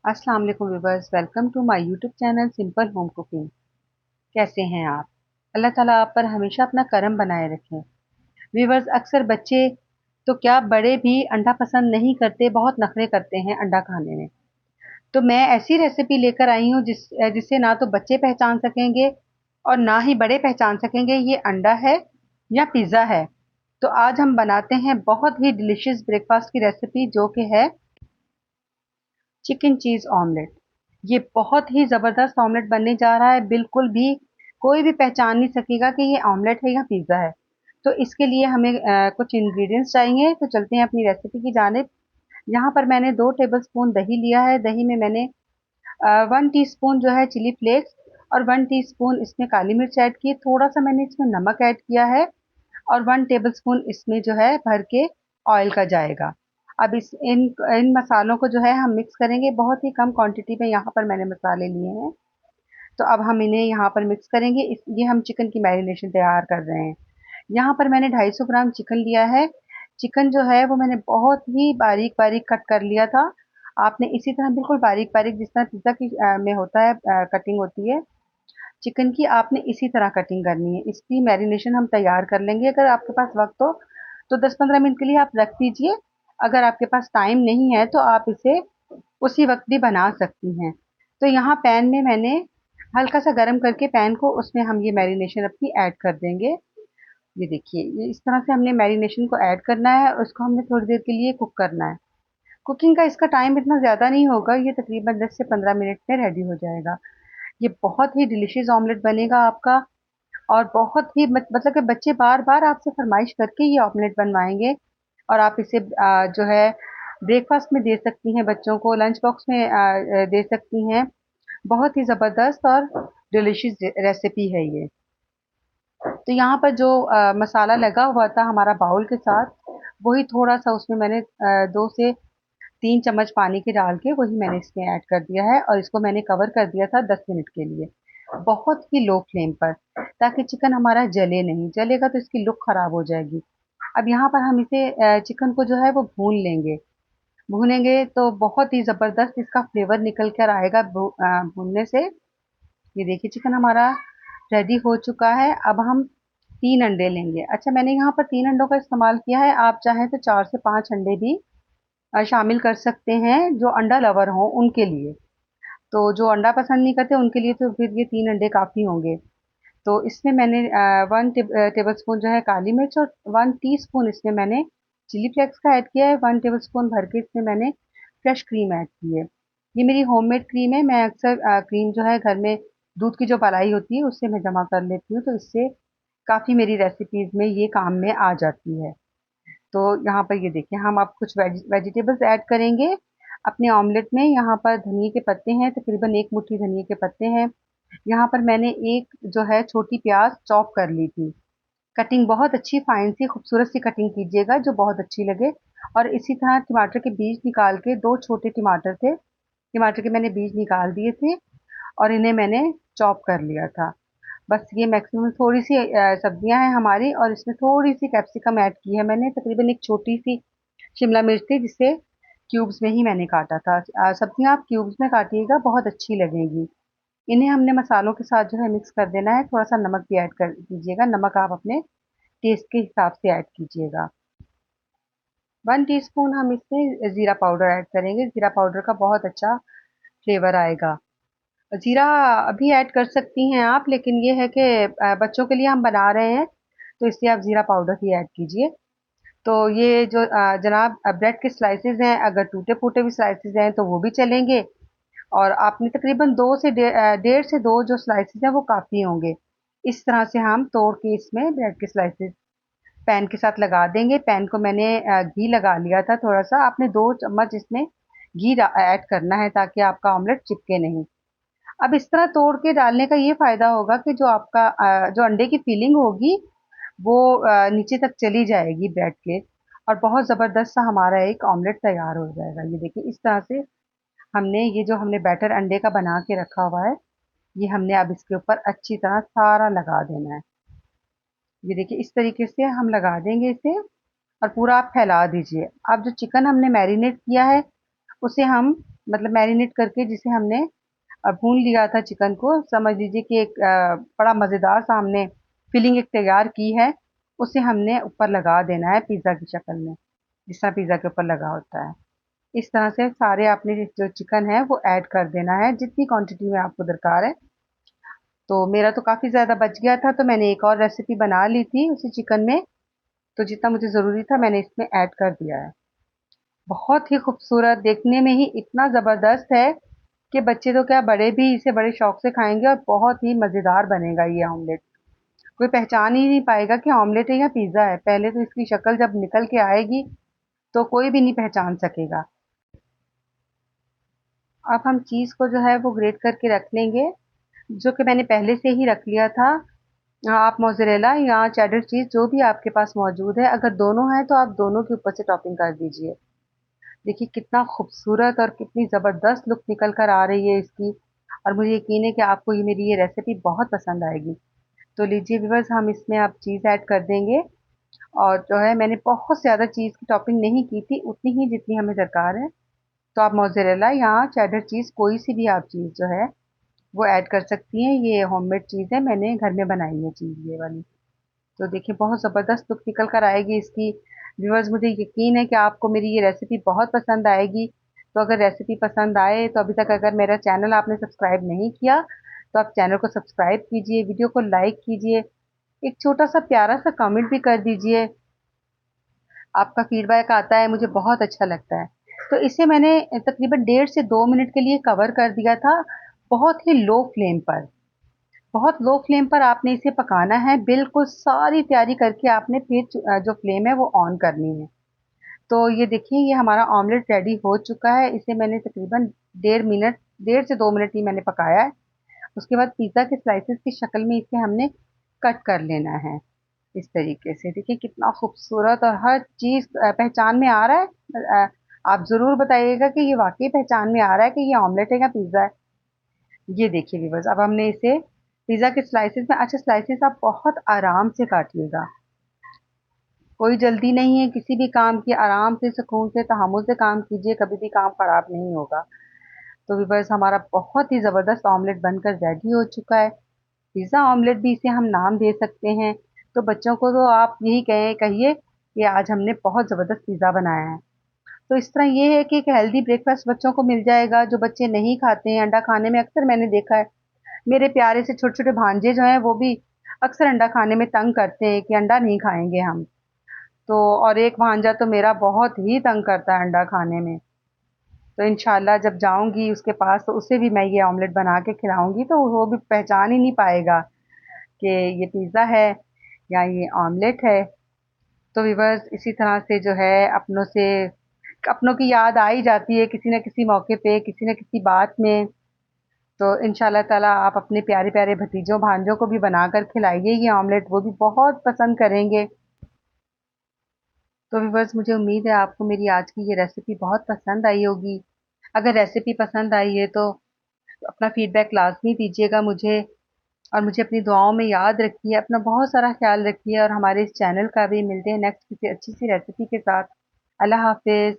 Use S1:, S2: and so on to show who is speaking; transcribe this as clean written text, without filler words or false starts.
S1: अस्सलाम वालेकुम viewers, welcome to my YouTube channel simple home cooking. कैसे हैं आप? अल्लाह ताला आप पर हमेशा अपना करम बनाए रखें। व्यूवर्स, अक्सर बच्चे तो क्या बड़े भी अंडा पसंद नहीं करते, बहुत नखरे करते हैं अंडा खाने में। तो मैं ऐसी रेसिपी लेकर आई हूँ जिससे ना तो बच्चे पहचान सकेंगे और ना ही बड़े पहचान सकेंगे ये अंडा है या पिज़्ज़ा है। तो आज हम बनाते हैं बहुत ही डिलिशियस ब्रेकफास्ट की रेसिपी, जो कि है चिकन चीज़ ऑमलेट। ये बहुत ही ज़बरदस्त ऑमलेट बनने जा रहा है, बिल्कुल भी कोई भी पहचान नहीं सकेगा कि ये ऑमलेट है या पिज़्ज़ा है। तो इसके लिए हमें कुछ इंग्रेडिएंट्स चाहिए, तो चलते हैं अपनी रेसिपी की जानिब। यहाँ पर मैंने 2 टेबलस्पून दही लिया है। दही में मैंने 1 टीस्पून जो है चिली फ्लेक्स और 1 टीस्पून इसमें काली मिर्च ऐड की है। थोड़ा-सा मैंने इसमें नमक ऐड किया है और 1 टेबलस्पून इसमें जो है भर के ऑयल का जाएगा। अब इस इन इन मसालों को जो है हम मिक्स करेंगे, बहुत ही कम क्वांटिटी में यहाँ पर मैंने मसाले लिए हैं। तो अब हम इन्हें यहाँ पर मिक्स करेंगे। ये हम चिकन की मैरिनेशन तैयार कर रहे हैं। यहाँ पर मैंने 250 ग्राम चिकन लिया है। चिकन जो है वो मैंने बहुत ही बारीक-बारीक कट कर लिया था। आपने इसी तरह बिल्कुल बारीक-बारीक, जिस तरह पिज़्ज़ा की में होता है कटिंग होती है चिकन की, आपने इसी तरह कटिंग करनी है। इसकी मैरिनेशन हम तैयार कर लेंगे। अगर आपके पास वक़्त हो तो 10-15 मिनट के लिए आप रख दीजिए। अगर आपके पास टाइम नहीं है तो आप इसे उसी वक़्त भी बना सकती हैं। तो यहाँ पैन में मैंने हल्का-सा गरम करके पैन को, उसमें हम ये मैरिनेशन अपनी ऐड कर देंगे। ये देखिए, ये इस तरह से हमने मैरिनेशन को ऐड करना है और उसको हमने थोड़ी देर के लिए कुक करना है। कुकिंग का इसका टाइम इतना ज़्यादा नहीं होगा, ये तकरीबन 10 से 15 मिनट में रेडी हो जाएगा। ये बहुत ही डिलिशियस ऑमलेट बनेगा आपका और बहुत ही मतलब कि बच्चे बार-बार आपसे फ़रमाइश करके ये ऑमलेट बनवाएँगे और आप इसे जो है ब्रेकफ़ास्ट में दे सकती हैं बच्चों को, लंच बॉक्स में दे सकती हैं। बहुत ही ज़बरदस्त और डिलिशियस रेसिपी है ये। तो यहाँ पर जो मसाला लगा हुआ था हमारा बाउल के साथ, वही थोड़ा-सा उसमें मैंने 2 से 3 चम्मच पानी के डाल के वही मैंने इसमें ऐड कर दिया है और इसको मैंने कवर कर दिया था 10 मिनट के लिए, बहुत ही लो फ्लेम पर, ताकि चिकन हमारा जले नहीं। जलेगा तो इसकी लुक ख़राब हो जाएगी। अब यहाँ पर हम इसे चिकन को जो है वो भून लेंगे। भूनेंगे तो बहुत ही ज़बरदस्त इसका फ्लेवर निकल कर आएगा भूनने से। ये देखिए, चिकन हमारा रेडी हो चुका है। अब हम 3 अंडे लेंगे। अच्छा, मैंने यहाँ पर 3 अंडों का इस्तेमाल किया है। आप चाहें तो 4 से 5 अंडे भी शामिल कर सकते हैं, जो अंडा लवर हों उनके लिए। तो जो अंडा पसंद नहीं करते उनके लिए तो फिर ये 3 अंडे काफ़ी होंगे। तो इसमें मैंने 1 टेबलस्पून जो है काली मिर्च और 1 टीस्पून इसमें मैंने चिली फ्लेक्स का ऐड किया है। 1 टेबलस्पून भर के इसमें मैंने फ्रेश क्रीम ऐड की है। ये मेरी होममेड क्रीम है। मैं अक्सर क्रीम जो है घर में दूध की जो मलाई होती है उससे मैं जमा कर लेती हूँ, तो इससे काफ़ी मेरी रेसिपीज़ में ये काम में आ जाती है। तो यहाँ पर ये देखिए, हम अब कुछ वेजिटेबल्स ऐड करेंगे अपने ऑमलेट में। यहाँ पर धनिये के पत्ते हैं, तकरीबन 1 मुट्ठी धनिये के पत्ते हैं। यहाँ पर मैंने एक जो है छोटी प्याज चॉप कर ली थी। कटिंग बहुत अच्छी फाइन सी खूबसूरत सी कटिंग कीजिएगा, जो बहुत अच्छी लगे। और इसी तरह टमाटर के बीज निकाल के, 2 छोटे टमाटर थे, टमाटर के मैंने बीज निकाल दिए थे और इन्हें मैंने चॉप कर लिया था। बस ये मैक्सिमम थोड़ी-सी सब्जियाँ हैं हमारी और इसमें थोड़ी-सी कैप्सिकम ऐड की है मैंने, तकरीबन एक छोटी-सी शिमला मिर्च थी जिसे क्यूब्स में ही मैंने काटा था। सब्जियाँ आप क्यूब्स में काटिएगा, बहुत अच्छी लगेंगी। इन्हें हमने मसालों के साथ जो है मिक्स कर देना है। थोड़ा-सा नमक भी ऐड कर दीजिएगा, नमक आप अपने टेस्ट के हिसाब से ऐड कीजिएगा। 1 टीस्पून हम इसमें ज़ीरा पाउडर ऐड करेंगे, ज़ीरा पाउडर का बहुत अच्छा फ्लेवर आएगा। जीरा अभी ऐड कर सकती हैं आप, लेकिन ये है कि बच्चों के लिए हम बना रहे हैं, तो इसलिए आप ज़ीरा पाउडर ही ऐड कीजिए। तो ये जो जनाब ब्रेड के स्लाइसेस हैं, अगर टूटे-फूटे भी स्लाइसेस हैं तो वो भी चलेंगे और आपने तकरीबन 2 से 1.5 से 2 जो स्लाइसेस हैं वो काफ़ी होंगे। इस तरह से हम तोड़ के इसमें ब्रेड के स्लाइसेस पैन के साथ लगा देंगे। पैन को मैंने घी लगा लिया था थोड़ा-सा। आपने 2 चम्मच इसमें घी ऐड करना है ताकि आपका ऑमलेट चिपके नहीं। अब इस तरह तोड़ के डालने का ये फ़ायदा होगा कि जो आपका जो अंडे की फीलिंग होगी वो नीचे तक चली जाएगी ब्रेड के और बहुत ज़बरदस्त सा हमारा एक ऑमलेट तैयार हो जाएगा। ये देखिए, इस तरह से हमने बैटर अंडे का बना के रखा हुआ है, ये हमने अब इसके ऊपर अच्छी तरह सारा लगा देना है। ये देखिए, इस तरीके से हम लगा देंगे इसे और पूरा आप फैला दीजिए। अब जो चिकन हमने मैरिनेट किया है उसे हम मतलब मैरिनेट करके जिसे हमने भून लिया था चिकन को, समझ लीजिए कि एक बड़ा मज़ेदार सा हमने फिलिंग एक तैयार की है, उसे हमने ऊपर लगा देना है पिज़्ज़ा की शक्ल में, जिस तरह पिज़्ज़ा के ऊपर लगा होता है। इस तरह से सारे आपने जो चिकन है वो ऐड कर देना है, जितनी क्वांटिटी में आपको दरकार है। तो मेरा तो काफ़ी ज़्यादा बच गया था, तो मैंने एक और रेसिपी बना ली थी उसी चिकन में, तो जितना मुझे ज़रूरी था मैंने इसमें ऐड कर दिया है। बहुत ही खूबसूरत, देखने में ही इतना ज़बरदस्त है कि बच्चे तो क्या बड़े भी इसे बड़े शौक से खाएँगे और बहुत ही मज़ेदार बनेगा ये ऑमलेट। कोई पहचान ही नहीं पाएगा कि ऑमलेट है या पिज़्ज़ा है। पहले तो इसकी शक्ल जब निकल के आएगी, तो कोई भी नहीं पहचान सकेगा। अब हम चीज़ को जो है वो ग्रेट करके रख लेंगे, जो कि मैंने पहले से ही रख लिया था। आप मोज़रेला या चेडर चीज़ जो भी आपके पास मौजूद है, अगर दोनों हैं तो आप दोनों के ऊपर से टॉपिंग कर दीजिए। देखिए कितना खूबसूरत और कितनी ज़बरदस्त लुक निकल कर आ रही है इसकी, और मुझे यकीन है कि आपको ये मेरी ये रेसिपी बहुत पसंद आएगी। तो लीजिए व्यूअर्स, हम इसमें अब चीज़ ऐड कर देंगे, और जो है मैंने बहुत ज़्यादा चीज़ की टॉपिंग नहीं की थी, उतनी ही जितनी हमें दरकार है। तो आप मोज़रेला या चेडर चीज़ कोई सी भी आप चीज़ जो है वो ऐड कर सकती हैं। ये होममेड चीज़ है, मैंने घर में बनाई है चीज़ ये वाली। तो देखिए बहुत ज़बरदस्त लुक निकल कर आएगी इसकी। व्यूअर्स, मुझे यकीन है कि आपको मेरी ये रेसिपी बहुत पसंद आएगी। तो अगर रेसिपी पसंद आए तो अभी तक अगर मेरा चैनल आपने सब्सक्राइब नहीं किया, तो आप चैनल को सब्सक्राइब कीजिए, वीडियो को लाइक कीजिए, एक छोटा-सा प्यारा-सा कमेंट भी कर दीजिए। आपका फीडबैक आता है, मुझे बहुत अच्छा लगता है। तो इसे मैंने तकरीबन डेढ़ से 2 मिनट के लिए कवर कर दिया था, बहुत ही लो फ्लेम पर। बहुत लो फ्लेम पर आपने इसे पकाना है, बिल्कुल सारी तैयारी करके आपने फिर जो फ्लेम है वो ऑन करनी है। तो ये देखिए ये हमारा ऑमलेट रेडी हो चुका है। इसे मैंने तकरीबन 1.5 मिनट, 1.5 से 2 मिनट ही मैंने पकाया है। उसके बाद पिज़्ज़ा के स्लाइसेस की शक्ल में इसे हमने कट कर लेना है, इस तरीके से। देखिए कितना खूबसूरत, और हर चीज़ पहचान में आ रहा है। आप ज़रूर बताइएगा कि ये वाक़ई पहचान में आ रहा है कि ये ऑमलेट है या पिज़्ज़ा है। ये देखिए व्यूअर्स, अब हमने इसे पिज़्ज़ा के स्लाइसेस में, अच्छा स्लाइसेस आप बहुत आराम से काटिएगा। कोई जल्दी नहीं है किसी भी काम की, आराम से, सुकून से, तहम्मुल से काम कीजिए, कभी भी काम खराब नहीं होगा। तो व्यूअर्स, हमारा बहुत ही ज़बरदस्त ऑमलेट बनकर रेडी हो चुका है। पिज़्ज़ा ऑमलेट भी इसे हम नाम दे सकते हैं। तो बच्चों को तो आप यही कहिए कि आज हमने बहुत ज़बरदस्त पिज़्ज़ा बनाया है। तो इस तरह ये है कि एक हेल्दी ब्रेकफ़ास्ट बच्चों को मिल जाएगा, जो बच्चे नहीं खाते हैं अंडा खाने में। अक्सर मैंने देखा है, मेरे प्यारे से छोटे-छोटे भांजे जो हैं वो भी अक्सर अंडा खाने में तंग करते हैं कि अंडा नहीं खाएँगे हम। तो और एक भांजा तो मेरा बहुत ही तंग करता है अंडा खाने में। तो इंशाल्लाह जब जाऊँगी उसके पास तो उसे भी मैं ये ऑमलेट बना के खिलाऊँगी, तो वो भी पहचान ही नहीं पाएगा कि ये पिज़्ज़ा है या ये ऑमलेट है। तो व्यूअर्स, इसी तरह से जो है अपनों की याद आ ही जाती है किसी न किसी मौके पे, किसी न किसी बात में। तो इंशाल्लाह ताला आप अपने प्यारे-प्यारे भतीजों भांजों को भी बनाकर खिलाइए ये ऑमलेट, वो भी बहुत पसंद करेंगे। तो व्यूअर्स, मुझे उम्मीद है आपको मेरी आज की ये रेसिपी बहुत पसंद आई होगी। अगर रेसिपी पसंद आई है तो अपना फीडबैक लाज़मी दीजिएगा मुझे, और मुझे अपनी दुआओं में याद रखिए। अपना बहुत सारा ख़्याल रखिए, और हमारे इस चैनल का भी मिलते हैं नेक्स्ट किसी अच्छी सी रेसिपी के साथ। अल्लाह हाफ़िज़।